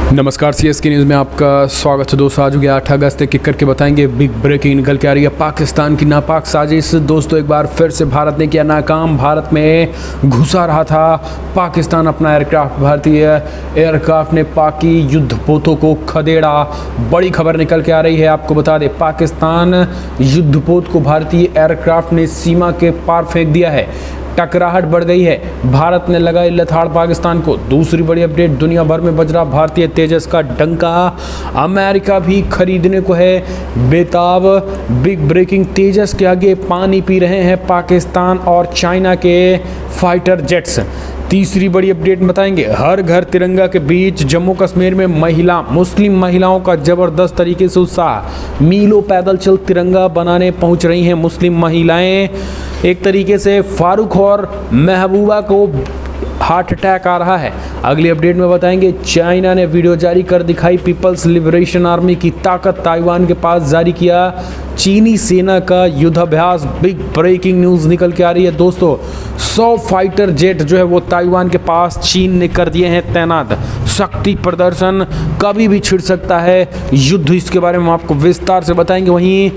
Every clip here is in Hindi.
नमस्कार, सीएसके न्यूज़ में आपका स्वागत है दोस्तों। आज हो गया 8 अगस्त, एक करके बताएंगे बिग ब्रेकिंग निकल के आ रही है। पाकिस्तान की नापाक साजिश दोस्तों एक बार फिर से भारत ने किया नाकाम। भारत में घुसा रहा था पाकिस्तान अपना एयरक्राफ्ट। भारतीय एयरक्राफ्ट ने पाकि युद्धपोतों को खदेड़ा। बड़ी खबर निकल के आ रही है, आपको बता दें पाकिस्तान युद्धपोत को भारतीय एयरक्राफ्ट ने सीमा के पार फेंक दिया है। टकराहट बढ़ गई है, भारत ने लगाई लताड़ पाकिस्तान को। दूसरी बड़ी अपडेट, दुनिया भर में बज रहा भारतीय तेजस का डंका। अमेरिका भी खरीदने को है बेताब। बिग ब्रेकिंग, तेजस के आगे पानी पी रहे हैं पाकिस्तान और चाइना के फाइटर जेट्स। तीसरी बड़ी अपडेट बताएंगे, हर घर तिरंगा के बीच जम्मू कश्मीर में मुस्लिम महिलाओं का जबरदस्त तरीके से उत्साह। मीलों पैदल चल तिरंगा बनाने पहुंच रही हैं मुस्लिम महिलाएं। एक तरीके से फारूक और महबूबा को हार्ट अटैक आ रहा है। अगली अपडेट में बताएंगे, चाइना ने वीडियो जारी कर दिखाई पीपल्स लिबरेशन आर्मी की ताकत। ताइवान के पास जारी किया चीनी सेना का युद्धाभ्यास। बिग ब्रेकिंग न्यूज़ निकल के आ रही है दोस्तों। 100 फाइटर जेट जो है वो ताइवान के पास चीन ने कर दिए हैं तैनात। शक्ति प्रदर्शन, कभी भी छिड़ सकता है युद्ध, इसके बारे में आपको विस्तार से बताएंगे। वहीं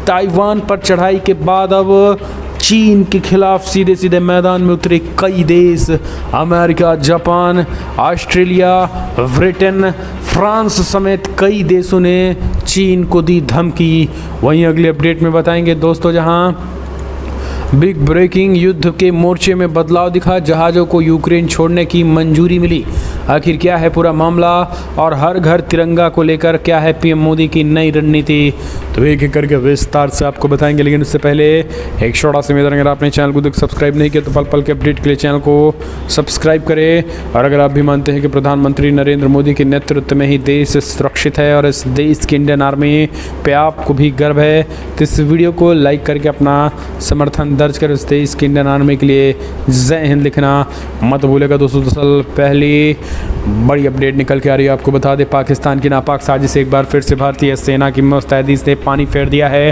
ताइवान पर चढ़ाई के बाद अब चीन के खिलाफ सीधे सीधे मैदान में उतरे कई देश। America, Japan, Australia, Britain, France समेत कई देशों ने चीन को दी धमकी। वहीं अगले अपडेट में बताएंगे दोस्तों, जहां बिग ब्रेकिंग, युद्ध के मोर्चे में बदलाव दिखा, जहाज़ों को यूक्रेन छोड़ने की मंजूरी मिली। आखिर क्या है पूरा मामला और हर घर तिरंगा को लेकर क्या है पीएम मोदी की नई रणनीति, तो एक एक करके विस्तार से आपको बताएंगे। लेकिन उससे पहले एक छोटा सा निवेदन, अगर आपने चैनल को सब्सक्राइब नहीं किया तो पल पल के अपडेट के लिए चैनल को सब्सक्राइब करें। और अगर आप भी मानते हैं कि प्रधानमंत्री नरेंद्र मोदी के नेतृत्व में ही देश सुरक्षित है और इस देश की इंडियन आर्मी पे आपको भी गर्व है, तो इस वीडियो को लाइक करके अपना समर्थन दर्ज कर इस देश की इंडियन आर्मी के लिए जय हिंद लिखना मत भूलेगा दोस्तों। दरअसल पहली बड़ी अपडेट निकल के आ रही है, आपको बता दें पाकिस्तान की नापाक साजिश एक बार फिर से भारतीय सेना की मुस्तैदी से पानी फेर दिया है।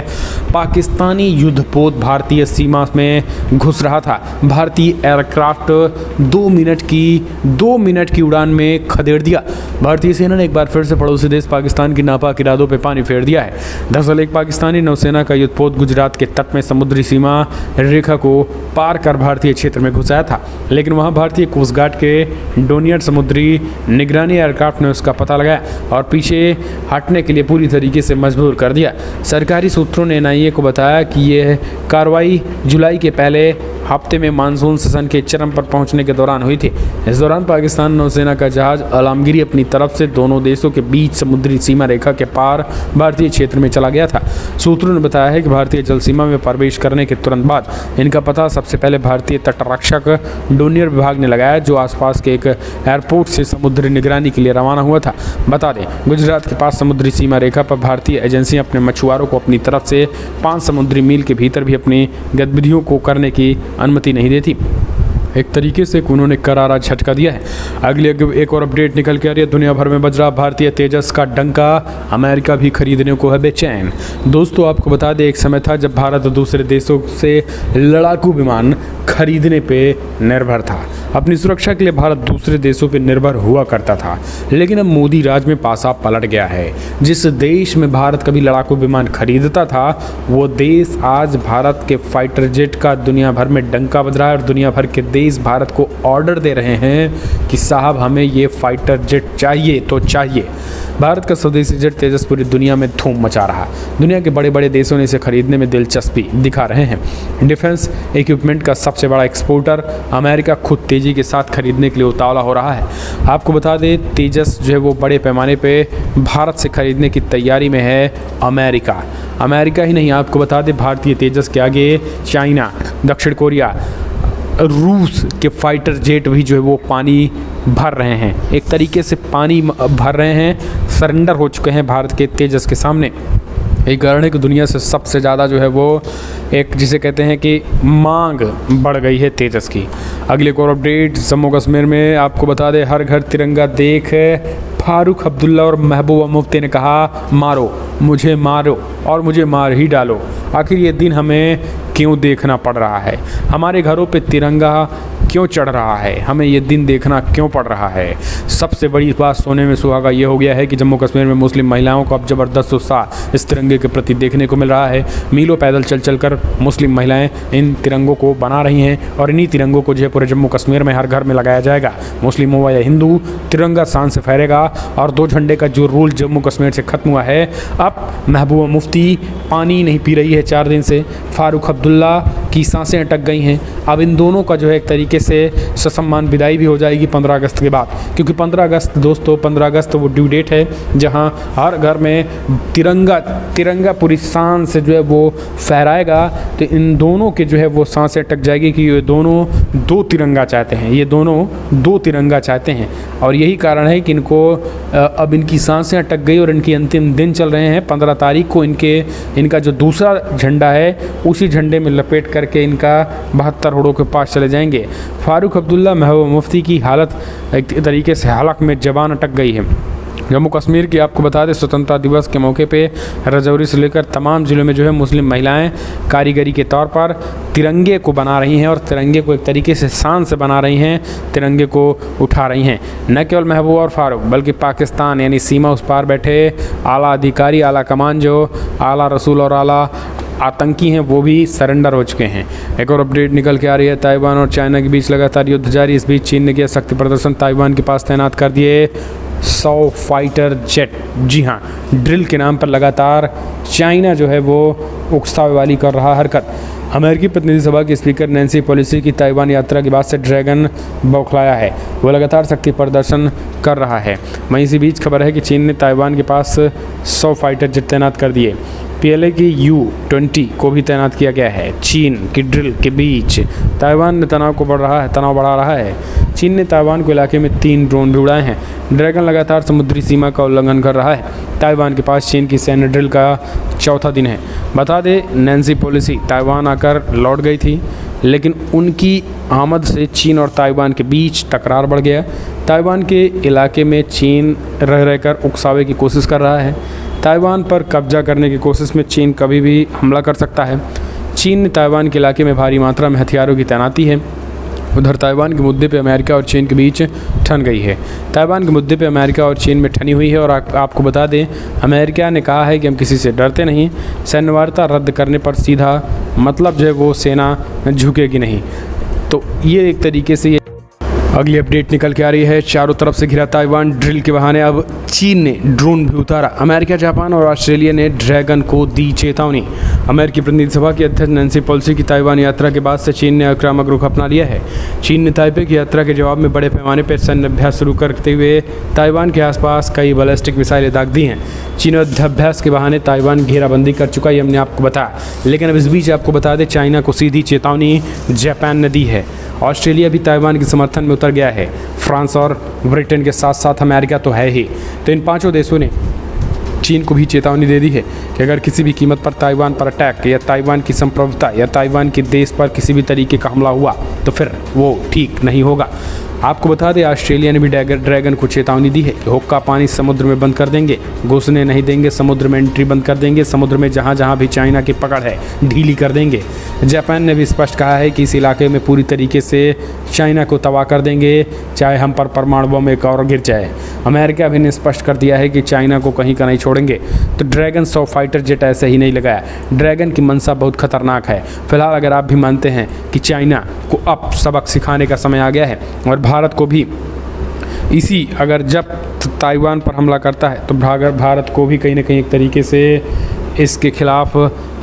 पाकिस्तानी युद्धपोत भारतीय सीमा में घुस रहा था। भारतीय एयरक्राफ्ट 2 मिनट की उड़ान में खदेड़ दिया। भारतीय सेना ने एक बार फिर से पड़ोसी देश पाकिस्तान की नापाक इरादों पर पानी फेर दिया है। दरअसल एक पाकिस्तानी नौसेना का युद्धपोत गुजरात के तट में समुद्री सीमा रेखा को पार कर भारतीय क्षेत्र में घुसाया था, लेकिन वहां भारतीय कोस्ट गार्ड के डोनियर समुद्री निगरानी एयरक्राफ्ट ने उसका पता लगाया और पीछे हटने के लिए पूरी तरीके से मजबूर कर दिया। सरकारी सूत्रों ने एनआईए को बताया कि यह कार्रवाई जुलाई के पहले हफ्ते में मानसून सेशन के चरम पर पहुंचने के दौरान हुई थी। इस दौरान पाकिस्तान नौसेना का जहाज आलमगीर अपनी तरफ से दोनों देशों के बीच समुद्री सीमा रेखा के पार भारतीय क्षेत्र में चला गया था। सूत्रों ने बताया है कि भारतीय जल सीमा में प्रवेश करने के तुरंत बाद इनका पता सबसे पहले भारतीय तटरक्षक डोनियर विभाग ने लगाया, जो आसपास के एक एयरपोर्ट से समुद्री निगरानी के लिए रवाना हुआ था। बता दें, गुजरात के पास समुद्री सीमा रेखा पर भारतीय एजेंसियां अपने मछुआरों को अपनी तरफ से 5 समुद्री मील के भीतर भी अपनी गतिविधियों को करने की अनुमति नहीं देती। एक तरीके से उन्होंने करारा झटका दिया है। अगली एक और अपडेट निकल के आ रही है, दुनिया भर में बज रहा भारतीय तेजस का डंका। अमेरिका भी खरीदने को है बेचैन। दोस्तों आपको बता दें, एक समय था जब भारत दूसरे देशों से लड़ाकू विमान खरीदने पे निर्भर था। अपनी सुरक्षा के लिए भारत दूसरे देशों पे निर्भर हुआ करता था, लेकिन अब मोदी राज में पासा पलट गया है। जिस देश में भारत कभी लड़ाकू विमान खरीदता था, वो देश आज भारत के फाइटर जेट का दुनिया भर में डंका बज रहा है और दुनिया भर के देश भारत को ऑर्डर दे रहे हैं कि साहब हमें ये फाइटर जेट चाहिए तो चाहिए। भारत का स्वदेशी जेट तेजस पूरी दुनिया में धूम मचा रहा। दुनिया के बड़े बड़े देशों ने इसे खरीदने में दिलचस्पी दिखा रहे हैं। डिफेंस इक्विपमेंट का सबसे बड़ा एक्सपोर्टर अमेरिका खुद तेजी के साथ खरीदने के लिए उतावला हो रहा है। आपको बता दें, तेजस जो है वो बड़े पैमाने पे भारत से खरीदने की तैयारी में है अमेरिका ही नहीं, आपको बता दें भारतीय तेजस के आगे चाइना, दक्षिण कोरिया, रूस के फाइटर जेट भी जो है वो पानी भर रहे हैं। एक तरीके से पानी भर रहे हैं, सरेंडर हो चुके हैं भारत के तेजस के सामने। एक कारण है कि दुनिया से सबसे ज़्यादा जो है वो एक जिसे कहते हैं कि मांग बढ़ गई है तेजस की। अगले एक और अपडेट, जम्मू कश्मीर में आपको बता दें, हर घर तिरंगा देख फारूक अब्दुल्ला और महबूबा मुफ्ती ने कहा, मारो मुझे मारो और मुझे मार ही डालो। आखिर ये दिन हमें क्यों देखना पड़ रहा है? हमारे घरों पे तिरंगा क्यों चढ़ रहा है, हमें ये दिन देखना क्यों पड़ रहा है। सबसे बड़ी बात सोने में सुहागा ये हो गया है कि जम्मू कश्मीर में मुस्लिम महिलाओं को अब ज़बरदस्त उत्साह इस तिरंगे के प्रति देखने को मिल रहा है। मीलों पैदल चल चल कर मुस्लिम महिलाएं इन तिरंगों को बना रही हैं और इन्हीं तिरंगों को जो है पूरे जम्मू कश्मीर में हर घर में लगाया जाएगा। मुस्लिम हो या हिंदू, तिरंगा शान से फहरेगा। और 2 झंडे का जो रूल जम्मू कश्मीर से खत्म हुआ है, अब महबूबा मुफ्ती पानी नहीं पी रही है 4 दिन से, फारूक अब्दुल्ला की सांसें अटक गई हैं। अब इन दोनों का जो है एक तरीके से ससम्मान विदाई भी हो जाएगी 15 अगस्त के बाद, क्योंकि 15 अगस्त दोस्तों 15 अगस्त वो ड्यू डेट है जहां हर घर में तिरंगा पूरी शान से जो है वो फहराएगा। तो इन दोनों के जो है वो सांसें अटक जाएगी कि ये दोनों 2 तिरंगा चाहते हैं, ये दोनों 2 तिरंगा चाहते हैं। और यही कारण है कि इनको अब इनकी सांसें अटक गई और इनकी अंतिम दिन चल रहे हैं। 15 तारीख को इनका जो दूसरा झंडा है उसी झंडे में लपेट करके इनका 72 होड़ों के पास चले जाएंगे। फारूक अब्दुल्ला महबूबा मुफ्ती की हालत एक तरीके से हलक में ज़बान अटक गई है। जम्मू कश्मीर की आपको बता दें, स्वतंत्रता दिवस के मौके पे राजौरी से लेकर तमाम ज़िलों में जो है मुस्लिम महिलाएं कारीगरी के तौर पर तिरंगे को बना रही हैं और तिरंगे को एक तरीके से शान से बना रही हैं, तिरंगे को उठा रही हैं। न केवल महबूबा और फारूक बल्कि पाकिस्तान यानी सीमा उस पार बैठे आला अधिकारी, आला कमान, जो आला रसूल और आला आतंकी हैं, वो भी सरेंडर हो चुके हैं। एक और अपडेट निकल के आ रही है, ताइवान और चाइना के बीच लगातार युद्ध जारी। इस बीच चीन ने किया शक्ति प्रदर्शन, ताइवान के पास तैनात कर दिए 100 फाइटर जेट। जी हाँ, ड्रिल के नाम पर लगातार चाइना जो है वो उकसावे वाली कर रहा हरकत। अमेरिकी प्रतिनिधि सभा की स्पीकर नैन्सी पेलोसी की ताइवान यात्रा के बाद से ड्रैगन बौखलाया है, वो लगातार शक्ति प्रदर्शन कर रहा है। वहीं इसी बीच खबर है कि चीन ने ताइवान के पास 100 फाइटर जेट तैनात कर दिए। PLA की U-20 को भी तैनात किया गया है। चीन की ड्रिल के बीच ताइवान ने तनाव बढ़ा रहा है। चीन ने ताइवान के इलाके में 3 ड्रोन भी उड़ाए हैं। ड्रैगन लगातार समुद्री सीमा का उल्लंघन कर रहा है। ताइवान के पास चीन की सैन्य ड्रिल का 4था दिन है। बता दें, नैन्सी पेलोसी ताइवान आकर लौट गई थी, लेकिन उनकी आमद से चीन और ताइवान के बीच तकरार बढ़ गया। ताइवान के इलाके में चीन रह रहकर उकसावे की कोशिश कर रहा है। ताइवान पर कब्जा करने की कोशिश में चीन कभी भी हमला कर सकता है। चीन ने ताइवान के इलाके में भारी मात्रा में हथियारों की तैनाती है। उधर ताइवान के मुद्दे पे अमेरिका और चीन के बीच ठन गई है। ताइवान के मुद्दे पे अमेरिका और चीन में ठनी हुई है। और आपको बता दें, अमेरिका ने कहा है कि हम किसी से डरते नहीं, सैन्य वार्ता रद्द करने पर सीधा मतलब जो है वो सेना झुकेगी नहीं। तो ये एक तरीके से अगली अपडेट निकल के आ रही है, चारों तरफ से घिरा ताइवान, ड्रिल के बहाने अब चीन ने ड्रोन भी उतारा। अमेरिका, जापान और ऑस्ट्रेलिया ने ड्रैगन को दी चेतावनी। अमेरिकी प्रतिनिधि सभा की अध्यक्ष नैन्सी पेलोसी की ताइवान यात्रा के बाद से चीन ने आक्रामक रुख अपना लिया है। चीन ने ताइपे की यात्रा के जवाब में बड़े पैमाने पर सैन्य अभ्यास शुरू करते हुए ताइवान के आसपास कई बैलिस्टिक मिसाइलें दाग दी हैं। चीन युद्धाभ्यास के बहाने ताइवान घेराबंदी कर चुका, ये हमने आपको बताया। लेकिन अब इस बीच आपको बता दें, चाइना को सीधी चेतावनी जापान ने दी है। ऑस्ट्रेलिया भी ताइवान के समर्थन में उतर गया है। फ्रांस और ब्रिटेन के साथ साथ अमेरिका तो है ही। तो इन 5 देशों ने चीन को भी चेतावनी दे दी है कि अगर किसी भी कीमत पर ताइवान पर अटैक या ताइवान की संप्रभुता या ताइवान के देश पर किसी भी तरीके का हमला हुआ तो फिर वो ठीक नहीं होगा। आपको बता दें, ऑस्ट्रेलिया ने भी ड्रैगन को चेतावनी दी है कि हुक्का पानी समुद्र में बंद कर देंगे, घुसने नहीं देंगे, समुद्र में एंट्री बंद कर देंगे, समुद्र में जहाँ जहाँ भी चाइना की पकड़ है ढीली कर देंगे। जापान ने भी स्पष्ट कहा है कि इस इलाके में पूरी तरीके से चाइना को तबाह कर देंगे, चाहे हम पर परमाणु बम एक और गिर जाए। अमेरिका भी ने स्पष्ट कर दिया है कि चाइना को कहीं का नहीं छोड़ेंगे। तो ड्रैगन 100 फाइटर जेट ऐसे ही नहीं लगाया। ड्रैगन की मंशा बहुत खतरनाक है। फिलहाल अगर आप भी मानते हैं कि चाइना को अब सबक सिखाने का समय आ गया है और भारत को भी अगर जब ताइवान पर हमला करता है तो भारत को भी कहीं ना कहीं एक तरीके से इसके खिलाफ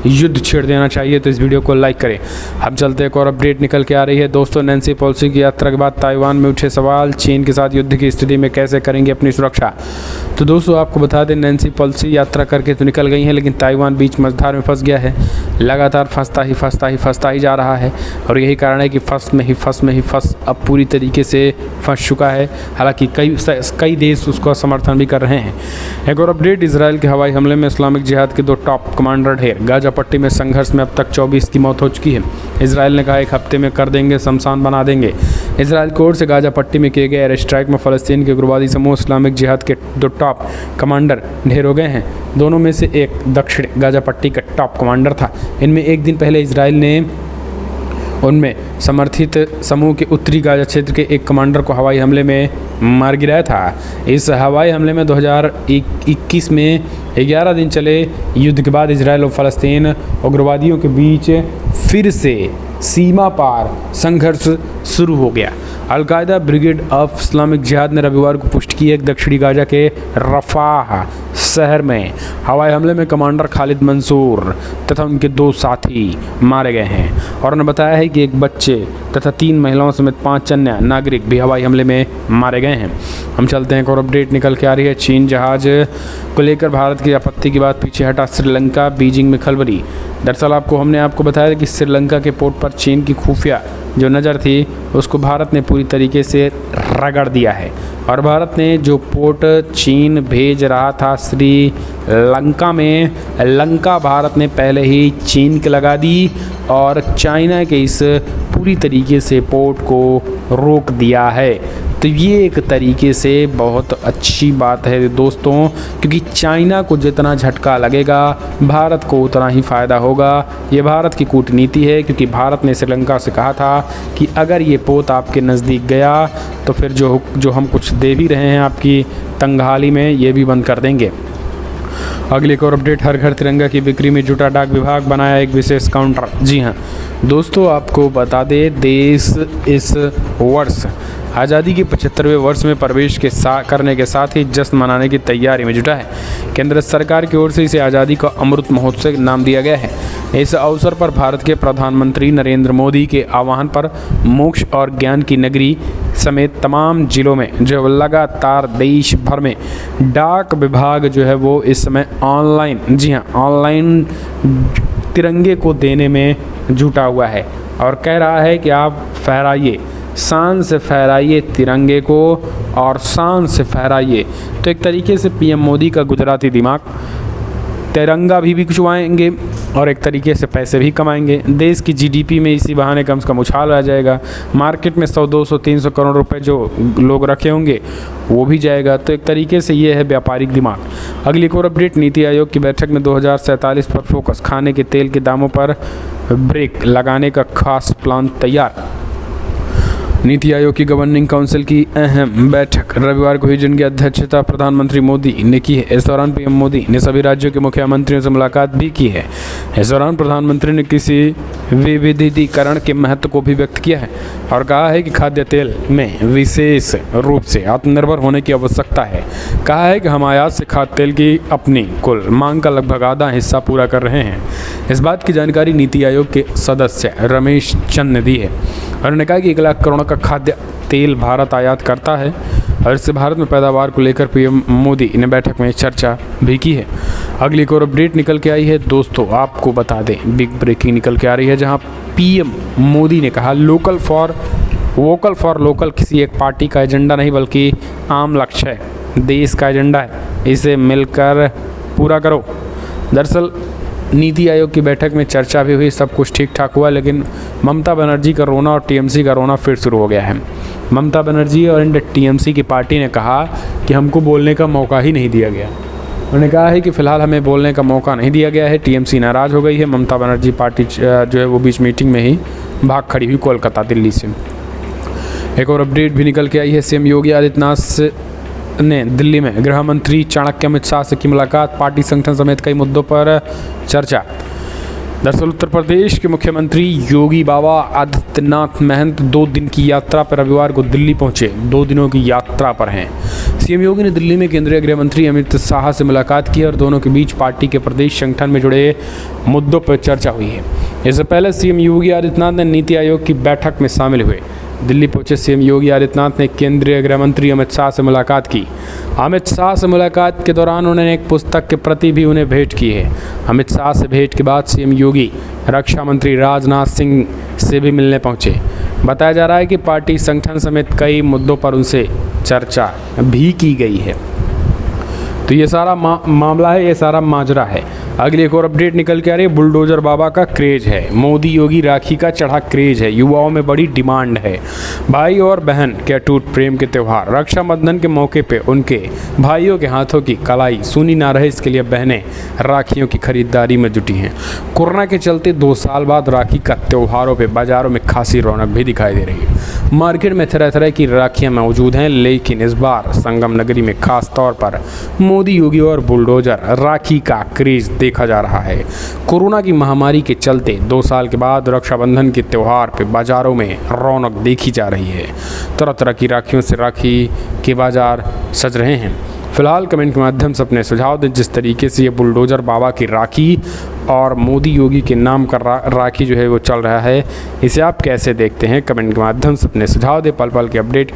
युद्ध छेड़ देना चाहिए। तो इस वीडियो को लाइक करें। अब चलते एक और अपडेट निकल के आ रही है दोस्तों, नैन्सी पेलोसी की यात्रा के बाद ताइवान में उठे सवाल, चीन के साथ युद्ध की स्थिति में कैसे करेंगे अपनी सुरक्षा। तो दोस्तों आपको बता दें, नैन्सी पेलोसी यात्रा करके तो निकल गई हैं, लेकिन ताइवान बीच मझधार में फंस गया है। लगातार फंसता ही जा रहा है और यही कारण है कि फंस अब पूरी तरीके से फंस चुका है। हालांकि कई देश उसका समर्थन भी कर रहे हैं। एक और अपडेट, इजराइल के हवाई हमले में इस्लामिक जिहाद के 2 टॉप कमांडर ढेर। गाजा पट्टी में संघर्ष में अब तक 24 की मौत हो चुकी है। इजराइल ने कहा 1 हफ्ते में कर देंगे, शमशान बना देंगे। इजराइल की ओर से गाजा पट्टी में किए गए एयर स्ट्राइक में फ़लस्तीन के उग्रवादी समूह इस्लामिक जिहाद के 2 टॉप कमांडर ढेर हो गए हैं। दोनों में से एक दक्षिण गाजा पट्टी का टॉप कमांडर था। इनमें एक दिन पहले इजराइल ने उनमें समर्थित समूह के उत्तरी गाजा क्षेत्र के एक कमांडर को हवाई हमले में मार गिराया था। इस हवाई हमले में 2021 में 11 दिन चले युद्ध के बाद इजराइल और फ़लस्तीन उग्रवादियों के बीच फिर से सीमा पार संघर्ष शुरू हो गया। अल-कायदा ब्रिगेड ऑफ इस्लामिक जिहाद ने रविवार को पुष्टि की है कि दक्षिणी गाजा के रफ़ाह शहर में हवाई हमले में कमांडर खालिद मंसूर तथा उनके 2 साथी मारे गए हैं और उन्होंने बताया है कि एक बच्चे तथा 3 महिलाओं समेत 5 अन्य नागरिक भी हवाई हमले में मारे गए हैं। हम चलते हैं, एक और अपडेट निकल के आ रही है। चीन जहाज को लेकर भारत की आपत्ति के बाद पीछे हटा श्रीलंका, बीजिंग में खलबली। दरअसल हमने आपको बताया कि श्रीलंका के पोर्ट पर चीन की खुफिया जो नज़र थी उसको भारत ने पूरी तरीके से रगड़ दिया है और भारत ने जो पोर्ट चीन भेज रहा था श्रीलंका में, लंका भारत ने पहले ही चीन के लगा दी और चाइना के इस पूरी तरीके से पोर्ट को रोक दिया है। तो ये एक तरीके से बहुत अच्छी बात है दोस्तों, क्योंकि चाइना को जितना झटका लगेगा भारत को उतना ही फ़ायदा होगा। ये भारत की कूटनीति है, क्योंकि भारत ने श्रीलंका से कहा था कि अगर ये पोत आपके नज़दीक गया तो फिर जो हम कुछ दे भी रहे हैं आपकी तंगहाली में, ये भी बंद कर देंगे। अगली एक और अपडेट, हर घर तिरंगा की बिक्री में जुटा डाक विभाग, बनाया एक विशेष काउंटर। जी हाँ दोस्तों, आपको बता दें देश इस वर्ष आज़ादी के 75वें वर्ष में प्रवेश करने के साथ ही जश्न मनाने की तैयारी में जुटा है। केंद्र सरकार की ओर से इसे आज़ादी का अमृत महोत्सव नाम दिया गया है। इस अवसर पर भारत के प्रधानमंत्री नरेंद्र मोदी के आह्वान पर मोक्ष और ज्ञान की नगरी समेत तमाम जिलों में जो लगातार देश भर में डाक विभाग जो है वो इस समय ऑनलाइन, जी हाँ ऑनलाइन तिरंगे को देने में जुटा हुआ है और कह रहा है कि आप फहराइए, शान से फहराइए तिरंगे को और शान से फहराइए। तो एक तरीके से पीएम मोदी का गुजराती दिमाग, तिरंगा भी बिकवाएंगे और एक तरीके से पैसे भी कमाएंगे। देश की जीडीपी में इसी बहाने कम से कम उछाल आ जाएगा। मार्केट में 100, 200, 300 करोड़ रुपए जो लोग रखे होंगे वो भी जाएगा। तो एक तरीके से ये है व्यापारिक दिमाग। अगली एक और अपडेट, नीति आयोग की बैठक में 2047 पर फोकस, खाने के तेल के दामों पर ब्रेक लगाने का खास प्लान तैयार। नीति आयोग की गवर्निंग काउंसिल की अहम बैठक रविवार को हुई, जिनकी अध्यक्षता प्रधानमंत्री मोदी ने की है। इस दौरान पीएम मोदी ने सभी राज्यों के मुख्यमंत्रियों से मुलाकात भी की है। इस दौरान प्रधानमंत्री ने किसी विविधीकरण के महत्व को भी व्यक्त किया है और कहा है कि खाद्य तेल में विशेष रूप से आत्मनिर्भर होने की आवश्यकता है। कहा है कि हम आयात से खाद्य तेल की अपनी कुल मांग का लगभग आधा हिस्सा पूरा कर रहे हैं। इस बात की जानकारी नीति आयोग के सदस्य रमेश चंद ने दी है और उन्होंने कहा कि 1 लाख करोड़ का खाद्य तेल भारत आयात करता है और इससे भारत में पैदावार को लेकर पीएम मोदी ने बैठक में चर्चा भी की है। अगली एक और अपडेट निकल के आई है दोस्तों, आपको बता दें बिग ब्रेकिंग निकल के आ रही है, जहां पीएम मोदी ने कहा वोकल फॉर लोकल किसी एक पार्टी का एजेंडा नहीं बल्कि आम लक्ष्य है, देश का एजेंडा है, इसे मिलकर पूरा करो। दरअसल नीति आयोग की बैठक में चर्चा भी हुई, सब कुछ ठीक ठाक हुआ, लेकिन ममता बनर्जी का रोना और टीएमसी का रोना फिर शुरू हो गया है। ममता बनर्जी और टीएमसी की पार्टी ने कहा कि हमको बोलने का मौका ही नहीं दिया गया। उन्होंने कहा है कि फ़िलहाल हमें बोलने का मौका नहीं दिया गया है। टीएमसी नाराज़ हो गई है। ममता बनर्जी पार्टी जो है वो बीच मीटिंग में ही भाग खड़ी हुई कोलकाता दिल्ली से। एक और अपडेट भी निकल के आई है, सीएम योगी आदित्यनाथ ने दिल्ली में गृह मंत्री चाणक्य अमित शाह से की मुलाकात, पार्टी संगठन समेत कई मुद्दों पर चर्चा। दरअसल उत्तर प्रदेश के मुख्यमंत्री योगी बाबा आदित्यनाथ महंत 2 दिन की यात्रा पर रविवार को दिल्ली पहुंचे। 2 दिनों की यात्रा पर हैं। सीएम योगी ने दिल्ली में केंद्रीय गृह मंत्री अमित शाह से मुलाकात की और दोनों के बीच पार्टी के प्रदेश संगठन में जुड़े मुद्दों पर चर्चा हुई है। इससे पहले सीएम योगी आदित्यनाथ ने नीति आयोग की बैठक में शामिल हुए। दिल्ली पहुंचे सीएम योगी आदित्यनाथ ने केंद्रीय गृह मंत्री अमित शाह से मुलाकात की। अमित शाह से मुलाकात के दौरान उन्होंने एक पुस्तक के प्रति भी उन्हें भेंट की है। अमित शाह से भेंट के बाद सीएम योगी रक्षा मंत्री राजनाथ सिंह से भी मिलने पहुंचे। बताया जा रहा है कि पार्टी संगठन समेत कई मुद्दों पर उनसे चर्चा भी की गई है। तो ये सारा मामला है, ये सारा माजरा है। अगली एक और अपडेट निकल के आ रही है, बुलडोजर बाबा का क्रेज है, मोदी योगी राखी का चढ़ा क्रेज है, युवाओं में बड़ी डिमांड है। भाई और बहन के अटूट प्रेम के त्यौहार रक्षाबंधन के मौके पे उनके भाइयों के हाथों की कलाई सूनी ना रहे, इसके लिए बहनें राखियों की खरीदारी में जुटी हैं। कोरोना के चलते 2 साल बाद राखी का त्योहारों पे बाजारों में खासी रौनक भी दिखाई दे रही है। मार्केट में तरह तरह की राखियां मौजूद हैं, लेकिन इस बार संगम नगरी में खास तौर पर मोदी योगी और बुलडोजर राखी का क्रेज देखा जा रहा है। कोरोना की महामारी के चलते 2 साल के बाद रक्षाबंधन के त्यौहार पे बाजारों में रौनक देखी जा रही है। तरह तरह की राखियों से राखी के बाजार सज रहे हैं। फिलहाल कमेंट के माध्यम से अपने सुझाव दें, जिस तरीके से ये बुलडोजर बाबा की राखी और मोदी योगी के नाम का राखी जो है वो चल रहा है, इसे आप कैसे देखते हैं? कमेंट के माध्यम से अपने सुझाव दें। पल पल के अपडेट